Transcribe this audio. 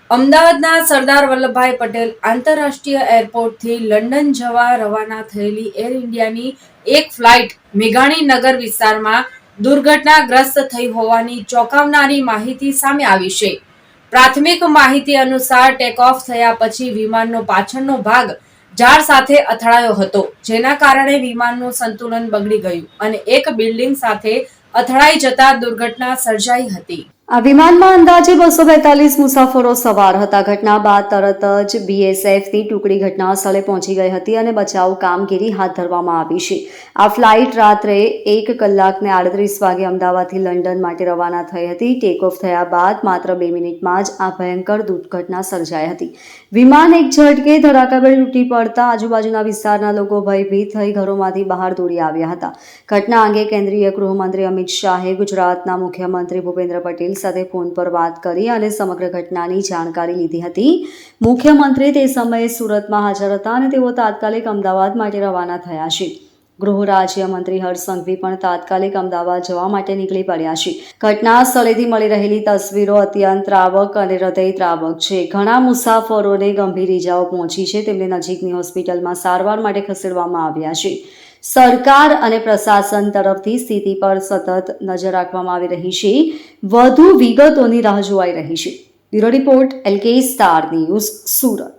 અમદાવાદના સરદાર વલ્લભભાઈ પટેલ આંતરરાષ્ટ્રીય એરપોર્ટથી લંડન જવા રવાના થયેલી એર ઇન્ડિયાની એક ફ્લાઇટ મેઘાણીનગર વિસ્તારમાં દુર્ઘટનાગ્રસ્ત થઈ હોવાની ચોંકાવનારી માહિતી સામે આવી છે. પ્રાથમિક માહિતી અનુસાર ટેકઓફ થયા પછી વિમાનનો પાછળનો ભાગ ઝાડ સાથે અથડાયો હતો, જેના કારણે વિમાનનું સંતુલન બગડી ગયું અને એક બિલ્ડિંગ સાથે અથડાઈ જતા દુર્ઘટના સર્જાઈ હતી. આ વિમાનમાં અંદાજે 242 મુસાફરો સવાર હતા. ઘટના બાદ તરત જ બીએસએફની ટુકડી ઘટના સ્થળે પહોંચી ગઈ હતી અને બચાવ કામગીરી હાથ ધરવામાં આવી છે. આ ફ્લાઇટ રાત્રે 1:38 વાગે અમદાવાદથી લંડન માટે રવાના થઈ હતી. ટેકઓફ થયા બાદ માત્ર 2 મિનિટમાં જ આ ભયંકર દુર્ઘટના સર્જાઈ હતી. વિમાન એક ઝટકે ધડાકાભેર તૂટી પડતા આજુબાજુના વિસ્તારના લોકો ભયભીત થઈ ઘરોમાંથી બહાર દોડી આવ્યા હતા. ઘટના અંગે કેન્દ્રીય ગૃહમંત્રી અમિત શાહે ગુજરાતના મુખ્યમંત્રી ભૂપેન્દ્ર પટેલ સાથે ફોન પર વાત કરી અને સમગ્ર ઘટનાની જાણકારી લીધી હતી. મુખ્યમંત્રી તે સમયે સુરતમાં હાજર હતા અને તેઓ તાત્કાલિક અમદાવાદ માટે રવાના થયા છે. ગૃહ રાજ્યમંત્રી હર્ષ સંઘવી પણ તાત્કાલિક અમદાવાદ જવા માટે નીકળી પડ્યા છે. ઘટના સ્થળેથી મળી રહેલી તસવીરો અત્યંત ત્રાવક અને હૃદયદ્રાવક છે. ઘણા મુસાફરોને ગંભીર ઇજાઓ પહોંચી છે. તેમને નજીકની હોસ્પિટલમાં સારવાર માટે ખસેડવામાં આવ્યા છે. સરકાર અને પ્રશાસન તરફથી સ્થિતિ પર સતત નજર રાખવામાં આવી રહી છે. વધુ વિગતોની રાહ જોવાઈ રહી છે. Bureau report LK star news, Surat.